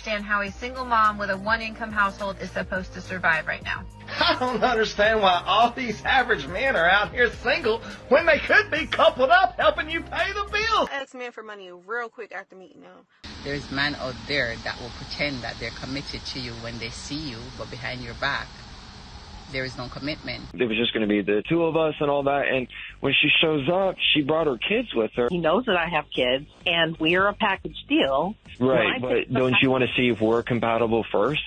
understand how a single mom with a one-income household is supposed to survive right now. I don't understand why all these average men are out here single when they could be coupled up helping you pay the bills. Ask men for money real quick after meeting them. There's men out there that will pretend that they're committed to you when they see you, but behind your back, there is no commitment. It was just going to be the two of us and all that. And when she shows up, she brought her kids with her. He knows that I have kids, and we're a package deal. Right, but don't you want to see if we're compatible first?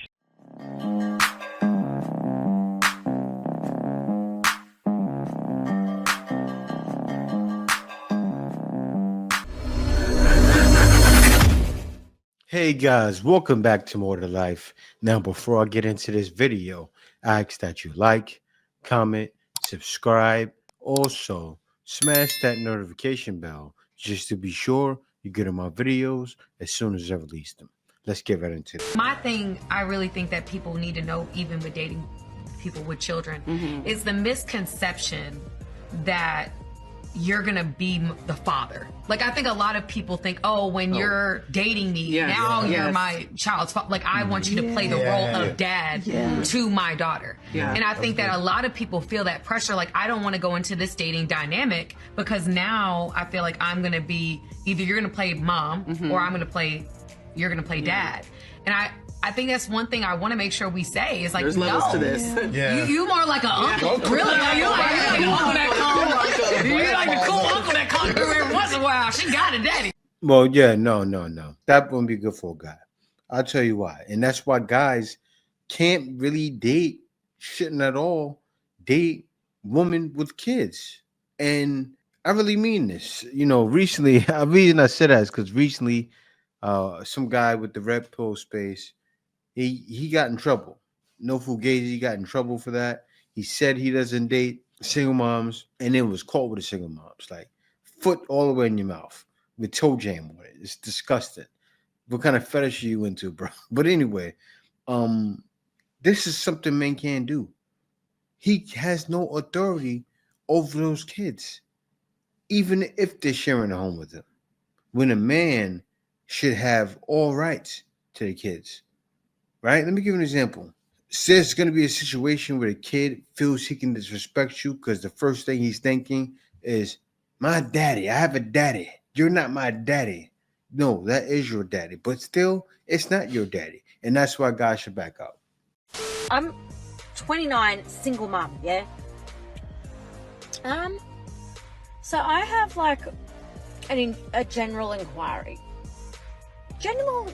Hey guys, welcome back to More to Life. Now, before I get into this video, I ask that you like, comment, subscribe. Also, smash that notification bell just to be sure you get my videos as soon as I release them. Let's get right into it. My thing, I really think that people need to know, even with dating people with children, is the misconception that you're gonna be the father. Like, I think a lot of people think, oh, when you're dating me, now you're my child's father. Like, I want you to play the role of dad to my daughter. And I think that a lot of people feel that pressure. Like, I don't want to go into this dating dynamic because now I feel like I'm gonna be, either you're gonna play mom or you're gonna play dad. And I think that's one thing I want to make sure we say is like, there's levels to this. You more like an uncle. Really? Like, you're like an uncle that comes. You're like the cool uncle that comes through every once in a while. She got it, daddy. Well, yeah, no. That wouldn't be good for a guy. I'll tell you why. And that's why guys can't really shouldn't at all date women with kids. And I really mean this. You know, recently, the reason I said that is because recently, some guy with the red pill space, he got in trouble. No Fugazi got in trouble for that. He said he doesn't date single moms, and then was caught with the single moms, like foot all the way in your mouth with toe jam on it. It's disgusting. What kind of fetish are you into, bro? But anyway, this is something men can't do. He has no authority over those kids, even if they're sharing a home with him. When a man should have all rights to the kids, right? Let me give you an example. Say it's going to be a situation where the kid feels he can disrespect you because the first thing he's thinking is, my daddy, I have a daddy. You're not my daddy. No, that is your daddy. But still, it's not your daddy. And that's why guys should back up. I'm 29, single mom, yeah? So I have like a general inquiry. General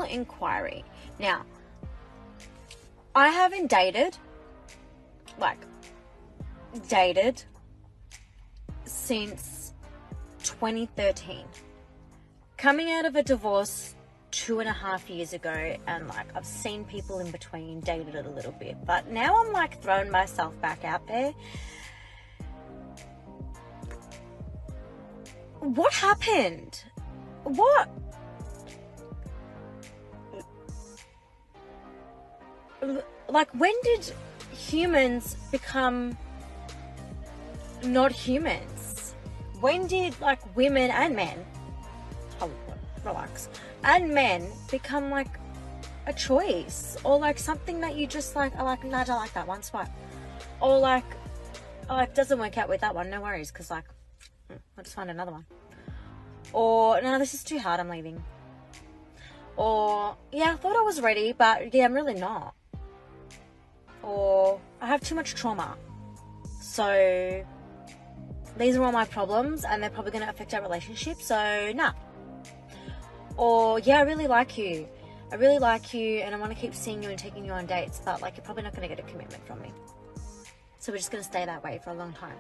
inquiry. Now, I haven't dated since 2013. Coming out of a divorce 2.5 years ago, and like I've seen people in between, dated it a little bit, but now I'm like throwing myself back out there. What happened? What? Like, when did humans become not humans? When did like women and men, and men become like a choice, or like something that you just like are like, no, I don't like that one, swipe, or like, oh, it doesn't work out with that one, no worries, because like I'll just find another one. Or, no, this is too hard, I'm leaving. Or, yeah, I thought I was ready, but yeah, I'm really not. Or, I have too much trauma. So, these are all my problems, and they're probably going to affect our relationship, so, nah. Or, yeah, I really like you. And I want to keep seeing you and taking you on dates, but like, you're probably not going to get a commitment from me. So we're just going to stay that way for a long time.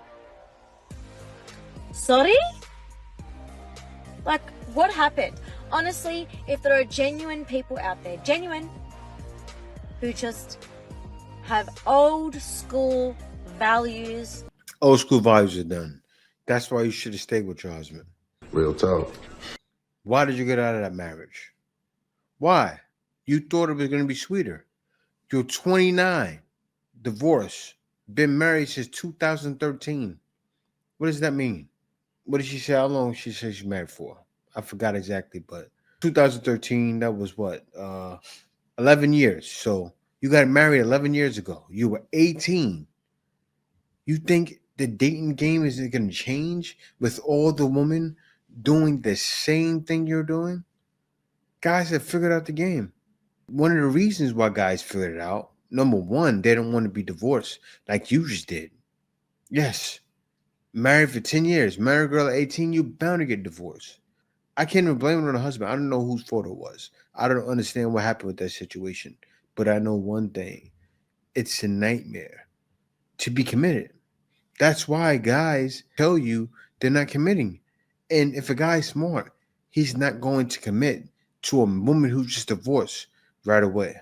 Sorry? Like, what happened? Honestly, if there are genuine people out there, who just have old school values. Old school values are done. That's why you should have stayed with your husband. Real talk. Why did you get out of that marriage? Why? You thought it was going to be sweeter. You're 29, divorced, been married since 2013. What does that mean? What did she say? How long she said she's married for? I forgot exactly, but 2013, that was what? 11 years. So you got married 11 years ago. You were 18. You think the dating game is going to change with all the women doing the same thing you're doing? Guys have figured out the game. One of the reasons why guys figured it out, number one, they don't want to be divorced like you just did. Yes. Married for 10 years, married a girl at 18, you're bound to get divorced. I can't even blame it on the husband. I don't know whose fault it was. I don't understand what happened with that situation. But I know one thing. It's a nightmare to be committed. That's why guys tell you they're not committing. And if a guy's smart, he's not going to commit to a woman who's just divorced right away.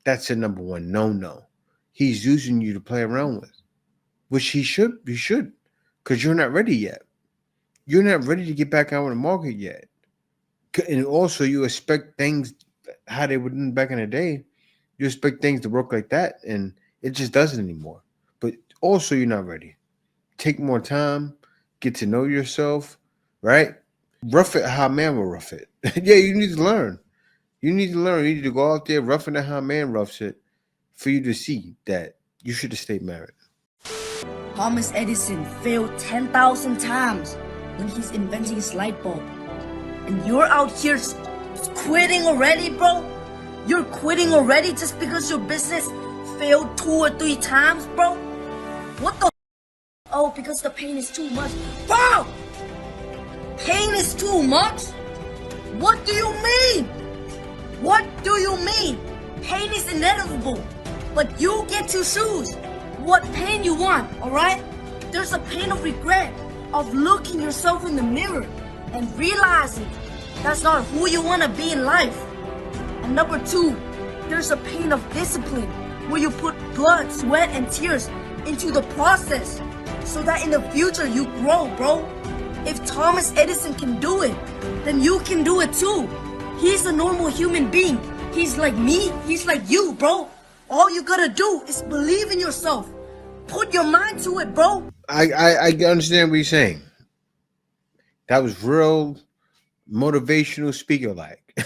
That's a number one no. He's using you to play around with, which he should. You should, because you're not ready yet. You're not ready to get back out on the market yet. And also, you expect things how they would back in the day. You expect things to work like that, and it just doesn't anymore. But also, you're not ready. Take more time, get to know yourself, right? Rough it how a man will rough it. Yeah, you need to learn. You need to learn. You need to go out there, roughing it how a man roughs it, for you to see that you should have stayed married. Thomas Edison failed 10,000 times when he's inventing his light bulb. And you're out here quitting already, bro? You're quitting already just because your business failed 2 or 3 times, bro? What the Oh, because the pain is too much. Bro! Pain is too much? What do you mean? What do you mean? Pain is inevitable, but you get to choose what pain you want, alright? There's a pain of regret, of looking yourself in the mirror and realizing that's not who you want to be in life. And number 2, there's a pain of discipline, where you put blood, sweat, and tears into the process so that in the future you grow, bro. If Thomas Edison can do it, then you can do it too. He's a normal human being. He's like me, he's like you, bro. All you gotta do is believe in yourself. Put your mind to it, bro. I understand what you're saying. That was real motivational speaker like.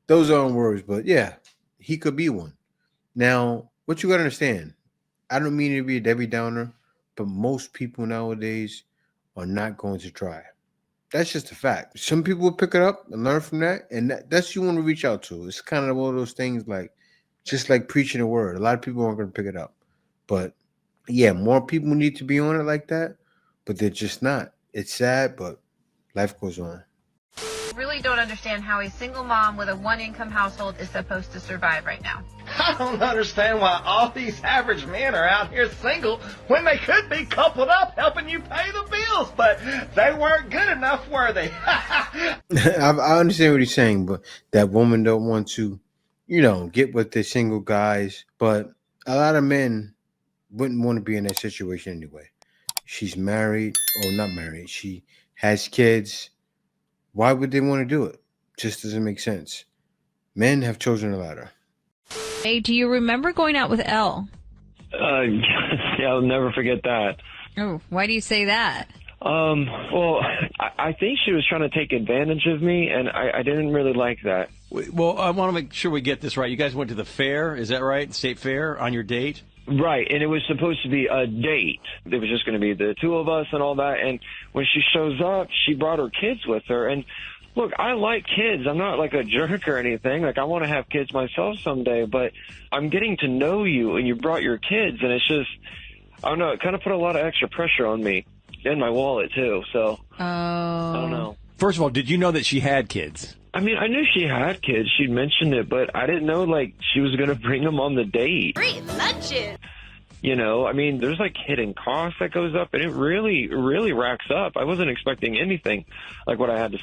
Those aren't words, but yeah, he could be one. Now, what you gotta understand, I don't mean to be a Debbie Downer, but most people nowadays are not going to try. That's just a fact. Some people will pick it up and learn from that, and that's you want to reach out to. It's kind of one of those things like, just like preaching a word. A lot of people aren't going to pick it up. But yeah, more people need to be on it like that, but they're just not. It's sad, but life goes on. Really don't understand how a single mom with a 1-income household is supposed to survive right now. I don't understand why all these average men are out here single when they could be coupled up helping you pay the bills, but they weren't good enough, were they? I understand what he's saying, but that woman don't want to, get with the single guys. But a lot of men wouldn't want to be in that situation anyway. She's married, or not married. She has kids. Why would they want to do it? Just doesn't make sense. Men have chosen a ladder. Hey, do you remember going out with Elle? Yeah, I'll never forget that. Oh, why do you say that? Well, I think she was trying to take advantage of me, and I didn't really like that. Well, I want to make sure we get this right. You guys went to the fair, is that right? State fair on your date? Right, and it was supposed to be a date. It was just going to be the two of us and all that, and when she shows up, she brought her kids with her, and look, I like kids. I'm not like a jerk or anything. Like, I want to have kids myself someday, but I'm getting to know you, and you brought your kids, and it's just, I don't know, it kind of put a lot of extra pressure on me, and my wallet, too, so, I don't know. First of all, did you know that she had kids? I mean, I knew she had kids. She'd mentioned it, but I didn't know, like, she was going to bring them on the date. Free lunches. You know, I mean, there's, like, hidden costs that goes up, and it really, really racks up. I wasn't expecting anything like what I had to.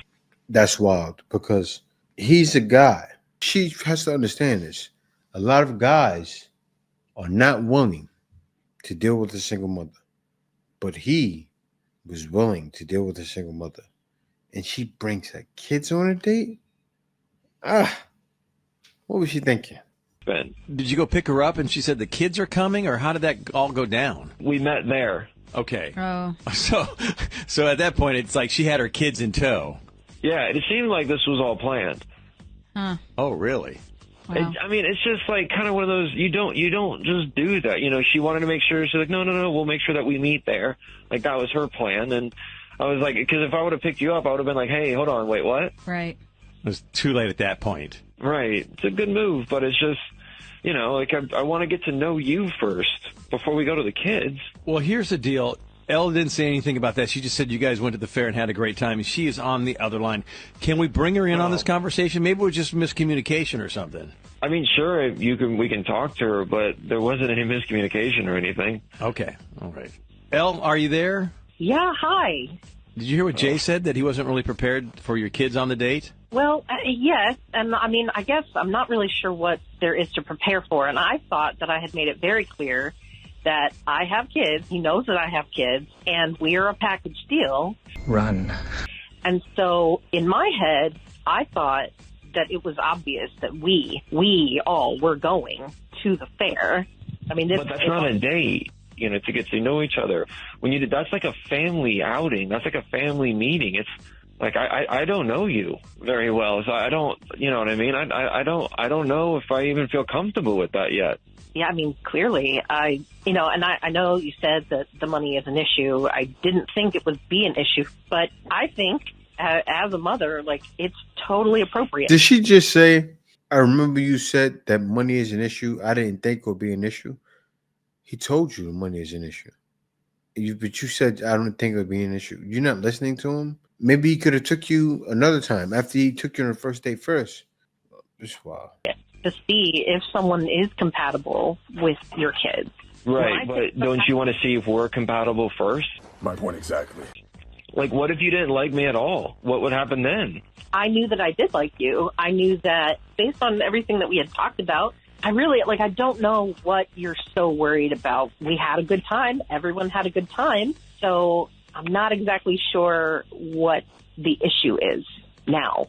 That's wild, because he's a guy. She has to understand this. A lot of guys are not willing to deal with a single mother, but he was willing to deal with a single mother. And she brings her kids on a date? What was she thinking? Ben. Did you go pick her up and she said the kids are coming, or how did that all go down? We met there. Okay. Oh. So at that point, it's like she had her kids in tow. Yeah, it seemed like this was all planned. Huh. Oh, really? Wow. I mean, it's just like kind of one of those, you don't just do that. You know, she wanted to make sure, she's like, no, we'll make sure that we meet there. Like, that was her plan. And I was like, because if I would have picked you up, I would have been like, hey, hold on, wait, what? Right. It was too late at that point. Right. It's a good move, but it's just, you know, like, I want to get to know you first before we go to the kids. Well, here's the deal. Elle didn't say anything about that. She just said you guys went to the fair and had a great time. And she is on the other line. Can we bring her in on this conversation? Maybe it was just miscommunication or something. I mean, sure, we can talk to her, but there wasn't any miscommunication or anything. Okay. All right. Elle, are you there? Yeah, hi. Did you hear what Jay said, that he wasn't really prepared for your kids on the date? Well, yes, and I mean, I guess I'm not really sure what there is to prepare for, and I thought that I had made it very clear that I have kids, he knows that I have kids, and we are a package deal. Run. And so, in my head, I thought that it was obvious that we all were going to the fair. I mean, but that's not a date, you know, to get to know each other. That's like a family outing. That's like a family meeting. It's like, I don't know you very well, so I don't, you know what I mean? I don't know if I even feel comfortable with that yet. Yeah, I mean, clearly, I know you said that the money is an issue. I didn't think it would be an issue, but I think as a mother, like, it's totally appropriate. Did she just say, I remember you said that money is an issue? I didn't think it would be an issue. He told you the money is an issue. But you said, I don't think it would be an issue. You're not listening to him? Maybe he could have took you another time after he took you on the first date first. Just wow. To see if someone is compatible with your kids. Right, but don't you want to see if we're compatible first? My point exactly. Like, what if you didn't like me at all? What would happen then? I knew that I did like you. I knew that based on everything that we had talked about, I don't know what you're so worried about. We had a good time. Everyone had a good time. So I'm not exactly sure what the issue is now.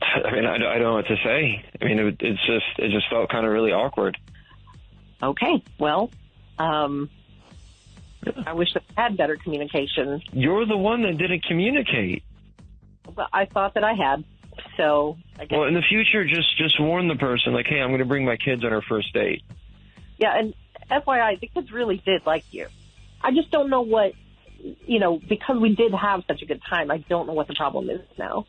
I mean, I don't know what to say. I mean, it just felt kind of really awkward. Okay, well, I wish that we had better communication. You're the one that didn't communicate. Well, I thought that I had, so I guess. Well, in the future, just warn the person, like, hey, I'm going to bring my kids on our first date. Yeah, and FYI, the kids really did like you. I just don't know what, you know, because we did have such a good time, I don't know what the problem is now.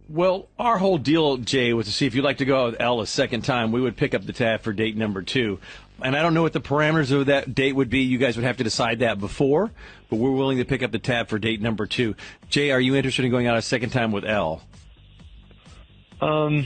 Well, our whole deal, Jay, was to see if you'd like to go out with Elle a second time. We would pick up the tab for date number 2. And I don't know what the parameters of that date would be. You guys would have to decide that before. But we're willing to pick up the tab for date number 2. Jay, are you interested in going out a second time with Elle? That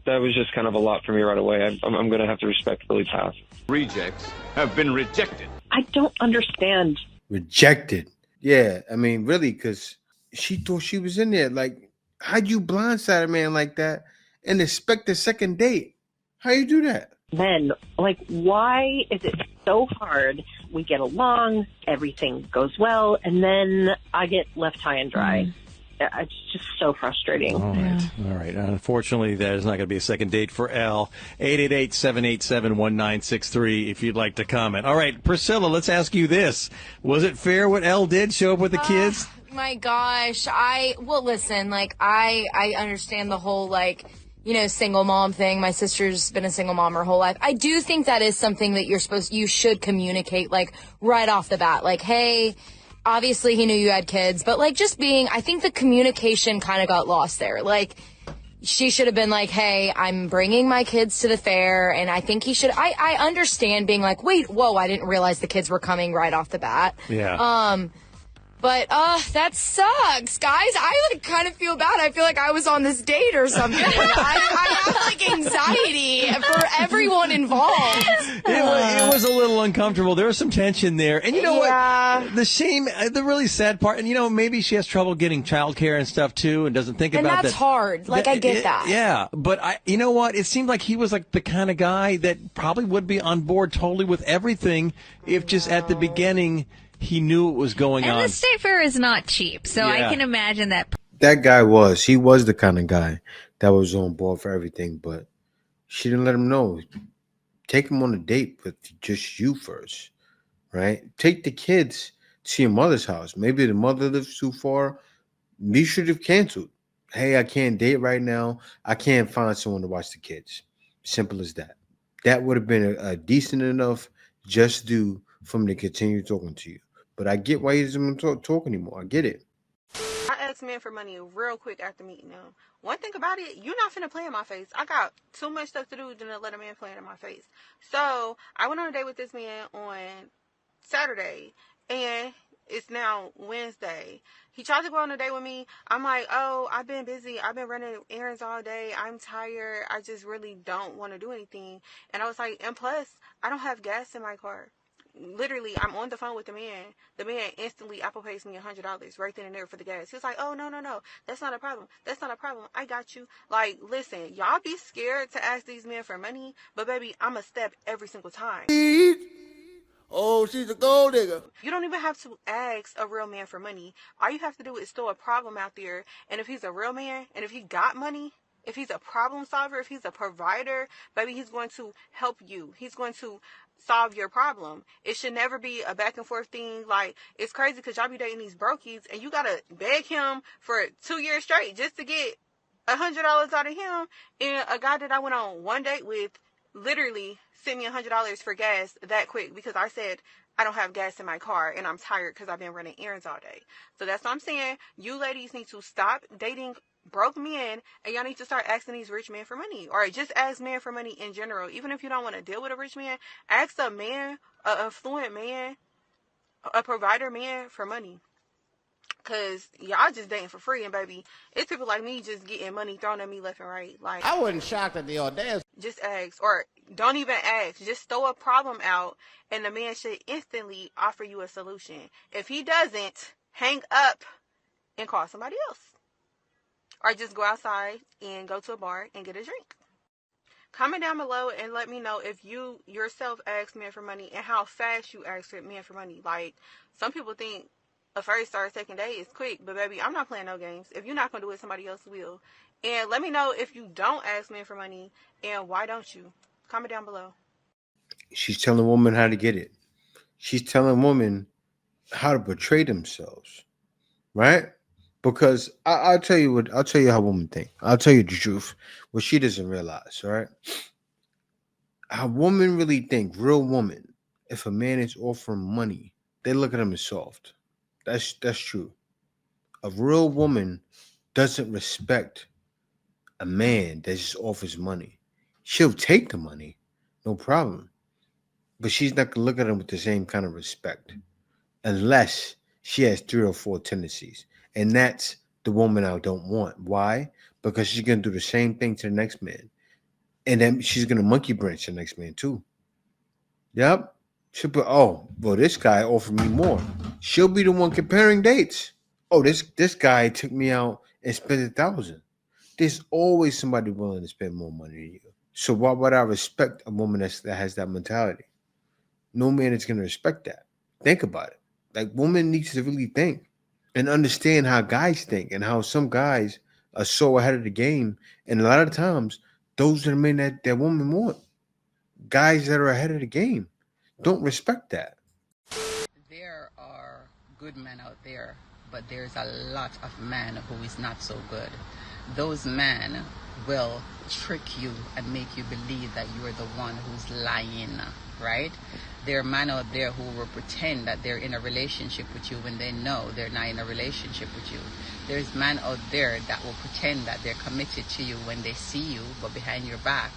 was just kind of a lot for me right away. I'm going to have to respectfully pass. Rejects have been rejected. I don't understand. Rejected. Yeah, I mean, really, because she thought she was in there. Like, how'd you blindside a man like that and expect a second date? How you do that? Men, like, why is it so hard? We get along, everything goes well, and then I get left high and dry. It's just so frustrating. All right. Unfortunately, there's not going to be a second date for Elle. 888-787-1963 if you'd like to comment. All right, Priscilla, let's ask you this. Was it fair what Elle did? Show up with the kids? My gosh. Listen, like, I understand the whole, like, you know, single mom thing. My sister's been a single mom her whole life. I do think that is something that you should communicate, like, right off the bat. Like, hey, obviously he knew you had kids, but, like, I think the communication kind of got lost there. Like, she should have been like, hey, I'm bringing my kids to the fair, and I think I understand being like, wait, whoa, I didn't realize the kids were coming right off the bat. Yeah. But that sucks, guys. I kind of feel bad. I feel like I was on this date or something. I have like anxiety for everyone involved. It was a little uncomfortable. There was some tension there, and you know what? The really sad part, and you know, maybe she has trouble getting childcare and stuff too, and doesn't think about that. And that's hard. Like, I get that. Yeah, but you know what? It seemed like he was like the kind of guy that probably would be on board totally with everything if just at the beginning he knew what was going on. And the state fair is not cheap, so I can imagine that. That guy was the kind of guy that was on board for everything, but she didn't let him know. Take him on a date with just you first, right? Take the kids to your mother's house. Maybe the mother lives too far. You should have canceled. Hey, I can't date right now. I can't find someone to watch the kids. Simple as that. That would have been a decent enough just due for me to continue talking to you. But I get why he doesn't want to talk anymore. I get it. I asked men for money real quick after meeting them. One thing about it, you're not finna play in my face. I got too much stuff to do than to let a man play in my face. So I went on a date with this man on Saturday, and it's now Wednesday. He tried to go on a date with me. I'm like, oh, I've been busy. I've been running errands all day. I'm tired. I just really don't want to do anything. And I was like, and plus, I don't have gas in my car. Literally, I'm on the phone with the man. The man instantly Apple pays me $100 right then and there for the gas. He was like, oh, no. That's not a problem. That's not a problem. I got you. Like, listen, y'all be scared to ask these men for money, but baby, I'm a step every single time. Oh, she's a gold digger. You don't even have to ask a real man for money. All you have to do is throw a problem out there. And if he's a real man, and if he got money, if he's a problem solver, if he's a provider, baby, he's going to help you. He's going to solve your problem. It should never be a back and forth thing. Like, it's crazy because y'all be dating these brokies and you gotta beg him for 2 years straight just to get $100 out of him. And a guy that I went on one date with literally sent me $100 for gas that quick because I said I don't have gas in my car and I'm tired because I've been running errands all day. So that's what I'm saying. You ladies need to stop dating broke men, and y'all need to start asking these rich men for money, or just ask men for money in general. Even if you don't want to deal with a rich man, ask a man, an affluent man, a provider man for money. Cause y'all just dating for free, and baby, it's people like me just getting money thrown at me left and right. Like, I wasn't shocked at the audacity. Just ask, or don't even ask. Just throw a problem out, and the man should instantly offer you a solution. If he doesn't, hang up and call somebody else. Or just go outside and go to a bar and get a drink. Comment down below and let me know if you yourself ask men for money and how fast you ask men for money. Like, some people think a first or a second date is quick, but baby, I'm not playing no games. If you're not going to do it, somebody else will. And let me know if you don't ask men for money and why don't you. Comment down below. She's telling women how to get it. She's telling women how to portray themselves, right? Because I'll tell you how women think. I'll tell you the truth. What she doesn't realize, all right? How women really think, real woman, if a man is offering money, they look at him as soft. That's true. A real woman doesn't respect a man that just offers money. She'll take the money, no problem. But she's not gonna look at him with the same kind of respect unless she has 3 or 4 tendencies. And that's the woman I don't want. Why? Because she's going to do the same thing to the next man. And then she's going to monkey branch the next man too. Yep. She'll put, oh, well, this guy offered me more. She'll be the one comparing dates. Oh, this guy took me out and spent $1,000. There's always somebody willing to spend more money than you. So why would I respect a woman that has that mentality? No man is going to respect that. Think about it. Like, woman needs to really think and understand how guys think and how some guys are so ahead of the game. And a lot of times, those are the men that women want. Guys that are ahead of the game don't respect that. There are good men out there, but there's a lot of men who is not so good. Those men will trick you and make you believe that you're the one who's lying, right? There are men out there who will pretend that they're in a relationship with you when they know they're not in a relationship with you. There's men out there that will pretend that they're committed to you when they see you, but behind your back,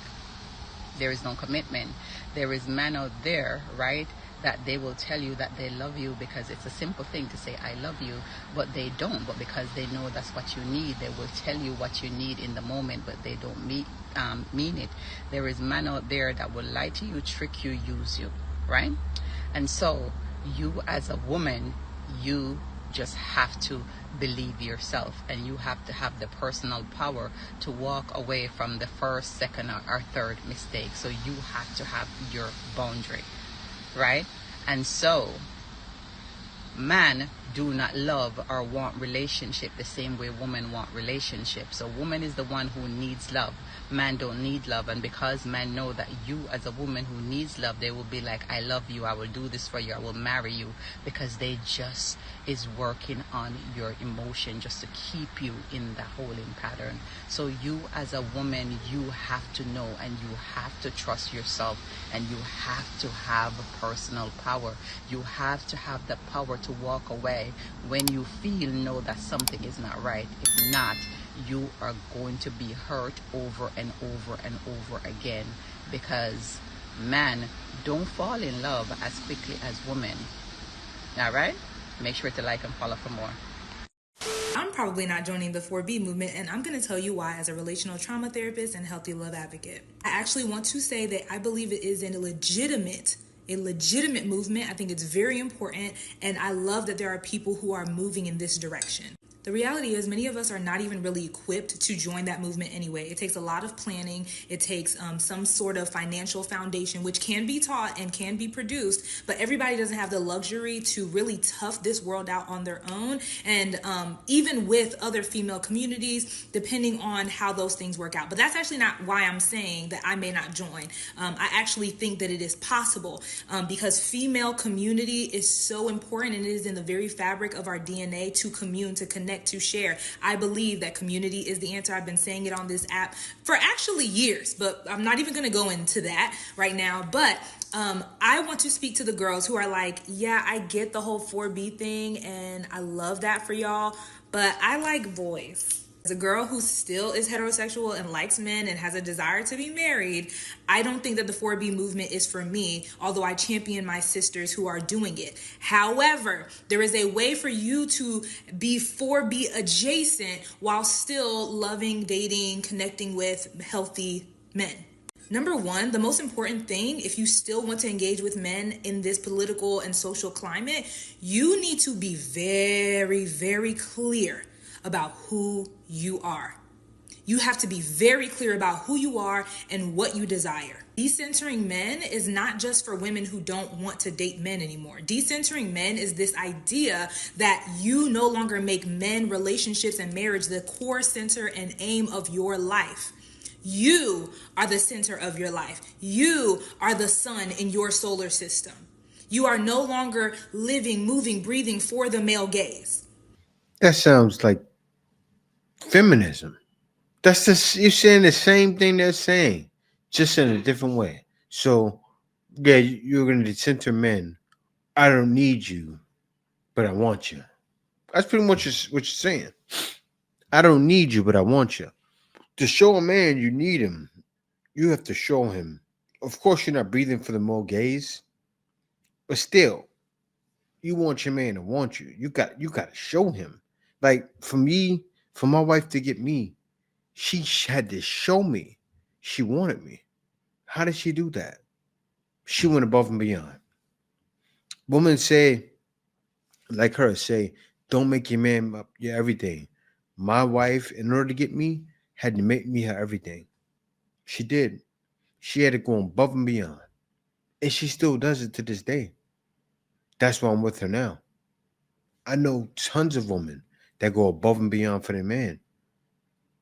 there is no commitment. There is men out there, right, that they will tell you that they love you because it's a simple thing to say, I love you, but they don't. But because they know that's what you need, they will tell you what you need in the moment, but they don't mean it. There is men out there that will lie to you, trick you, use you, right? And so you as a woman, you just have to believe yourself, and you have to have the personal power to walk away from the first, second, or third mistake. So you have to have your boundary, right? And so man do not love or want relationship the same way women want relationship. So woman is the one who needs love. Man don't need love. And because men know that you as a woman who needs love, they will be like, I love you, I will do this for you, I will marry you, because they just is working on your emotion just to keep you in the holding pattern. So you as a woman, you have to know and you have to trust yourself, and you have to have personal power. You have to have the power to walk away when you know that something is not right. If not, you are going to be hurt over and over and over again, because man don't fall in love as quickly as women. All right? Make sure to like and follow for more. I'm probably not joining the 4B movement, and I'm going to tell you why as a relational trauma therapist and healthy love advocate. I actually want to say that I believe it is a legitimate movement. I think it's very important, and I love that there are people who are moving in this direction. The reality is many of us are not even really equipped to join that movement anyway. It takes a lot of planning. It takes some sort of financial foundation, which can be taught and can be produced, but everybody doesn't have the luxury to really tough this world out on their own. And even with other female communities, depending on how those things work out. But that's actually not why I'm saying that I may not join. I actually think that it is possible because female community is so important, and it is in the very fabric of our DNA to commune, to connect, to share. I believe that community is the answer. I've been saying it on this app for actually years, but I'm not even going to go into that right now. But I want to speak to the girls who are like, yeah, I get the whole 4B thing and I love that for y'all, but I like boys. As a girl who still is heterosexual and likes men and has a desire to be married, I don't think that the 4B movement is for me, although I champion my sisters who are doing it. However, there is a way for you to be 4B adjacent while still loving, dating, connecting with healthy men. Number one, the most important thing, if you still want to engage with men in this political and social climate, you need to be very, very clear about who you are. You have to be very clear about who you are and what you desire. Decentering men is not just for women who don't want to date men anymore. Decentering men is this idea that you no longer make men, relationships, and marriage the core center and aim of your life. You are the center of your life. You are the sun in your solar system. You are no longer living, moving, breathing for the male gaze. That sounds like feminism. That's just, you're saying the same thing they're saying, just in a different way. So, yeah, you're going to decenter men. I don't need you, but I want you. That's pretty much what you're saying. I don't need you, but I want you. To show a man you need him, you have to show him. Of course, you're not breathing for the male gaze, but still, you want your man to want you. You got to show him. Like for me, for my wife to get me, she had to show me she wanted me. How did she do that? She went above and beyond. Women say, like her, say, don't make your man up your everything. My wife, in order to get me, had to make me her everything. She did. She had to go above and beyond. And she still does it to this day. That's why I'm with her now. I know tons of women that go above and beyond for their man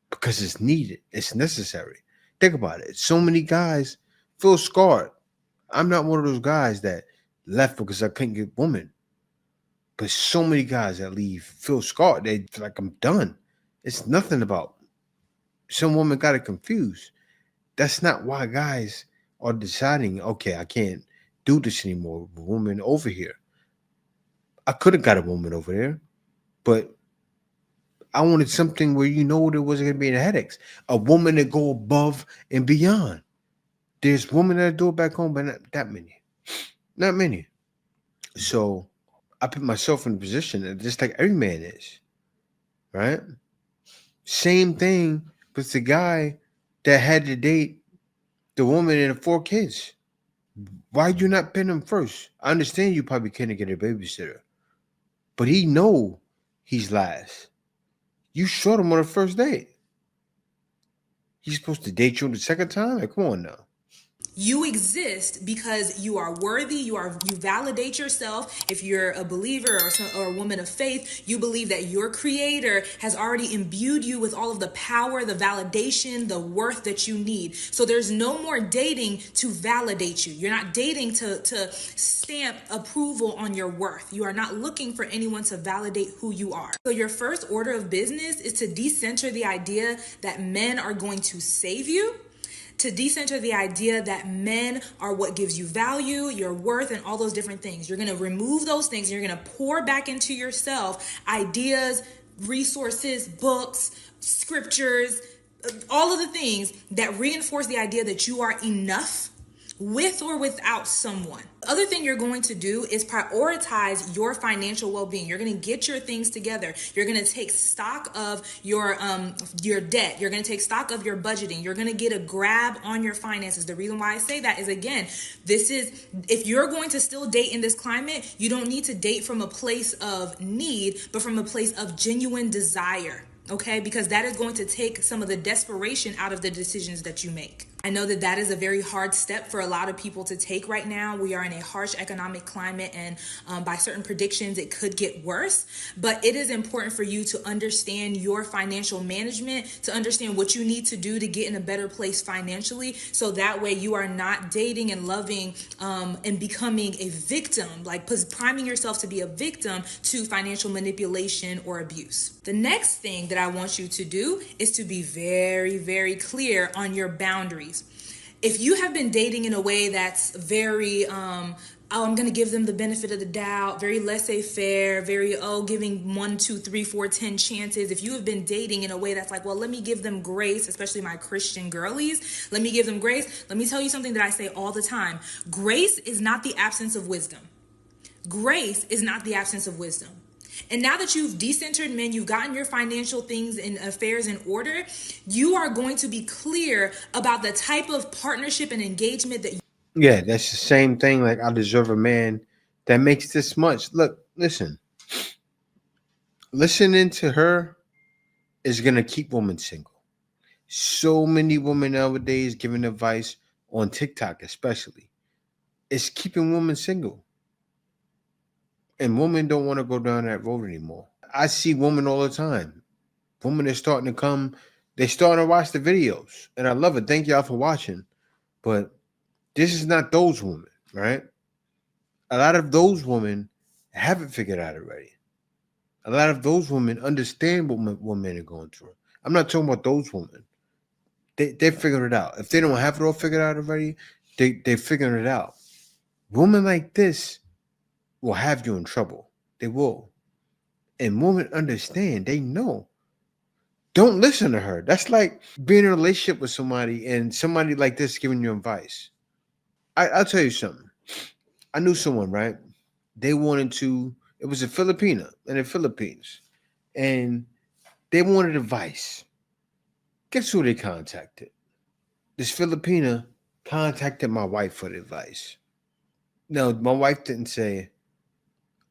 because it's needed. It's necessary. Think about it. So many guys feel scarred. I'm not one of those guys that left because I couldn't get women. But so many guys that leave feel scarred. They feel like I'm done. It's nothing about some woman got it confused. That's not why guys are deciding, okay, I can't do this anymore with a woman over here. I could have got a woman over there, but I wanted something where there wasn't going to be any headaches. A woman that go above and beyond. There's women that do it back home, but not that many. Not many. So I put myself in a position that just like every man is, right? Same thing with the guy that had to date the woman and the 4 kids. Why'd you not pin him first? I understand you probably couldn't get a babysitter, but he know he's last. You showed him on the first date. He's supposed to date you on the second time? Like, come on now. You exist because you are worthy. You validate yourself. If you're a believer or a woman of faith, you believe that your creator has already imbued you with all of the power, the validation, the worth that you need. So there's no more dating to validate you. You're not dating to stamp approval on your worth. You are not looking for anyone to validate who you are. So your first order of business is to decenter the idea that men are going to save you, to decenter the idea that men are what gives you value, your worth, and all those different things. You're going to remove those things. And you're going to pour back into yourself ideas, resources, books, scriptures, all of the things that reinforce the idea that you are enough with or without someone. The other thing you're going to do is prioritize your financial well-being. You're going to get your things together. You're going to take stock of your debt. You're going to take stock of your budgeting. You're going to get a grab on your finances. The reason why I say that is, again, if you're going to still date in this climate, you don't need to date from a place of need, but from a place of genuine desire. Okay, because that is going to take some of the desperation out of the decisions that you make. I know that is a very hard step for a lot of people to take right now. We are in a harsh economic climate, and by certain predictions, it could get worse. But it is important for you to understand your financial management, to understand what you need to do to get in a better place financially. So that way you are not dating and loving and becoming a victim, like priming yourself to be a victim to financial manipulation or abuse. The next thing that I want you to do is to be very, very clear on your boundaries. If you have been dating in a way that's very, I'm going to give them the benefit of the doubt, very laissez-faire, very, giving 1, 2, 3, 4, 10 chances. If you have been dating in a way that's like, well, let me give them grace, especially my Christian girlies, let me give them grace. Let me tell you something that I say all the time. Grace is not the absence of wisdom. Grace is not the absence of wisdom. And now that you've decentered men, you've gotten your financial things and affairs in order, you are going to be clear about the type of partnership and engagement that you. Yeah, that's the same thing. Like, I deserve a man that makes this much. Look, listen. Listening to her is going to keep women single. So many women nowadays giving advice on TikTok, especially. It's keeping women single. And women don't want to go down that road anymore. I see women all the time. Women are starting to come. They're starting to watch the videos. And I love it. Thank y'all for watching. But this is not those women, right? A lot of those women haven't figured out already. A lot of those women understand what men are going through. I'm not talking about those women. They figured it out. If they don't have it all figured out already, they're figuring it out. Women like this will have you in trouble. They will. And women understand. They know. Don't listen to her. That's like being in a relationship with somebody and somebody like this giving you advice. I'll tell you something. I knew someone, right? They wanted to, it was a Filipina in the Philippines. And they wanted advice. Guess who they contacted? This Filipina contacted my wife for the advice. No, my wife didn't say,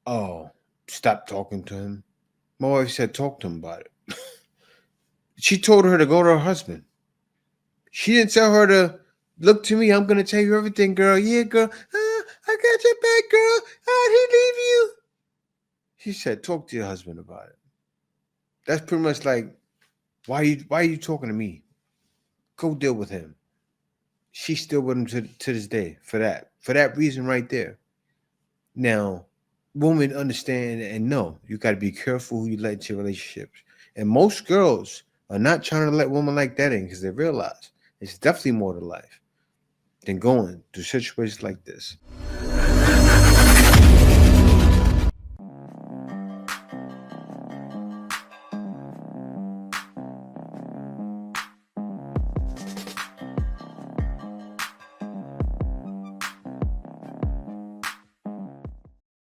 oh, stop talking to him. My wife said, talk to him about it. She told her to go to her husband. She didn't tell her to look to me. I'm going to tell you everything, girl. Yeah, girl. I got your back, girl. How'd he leave you? She said, talk to your husband about it. That's pretty much like, why are you talking to me? Go deal with him. She's still with him to this day for that reason right there. Now, women understand and know you got to be careful who you let into relationships. And most girls are not trying to let women like that in because they realize it's definitely more to life than going through situations like this.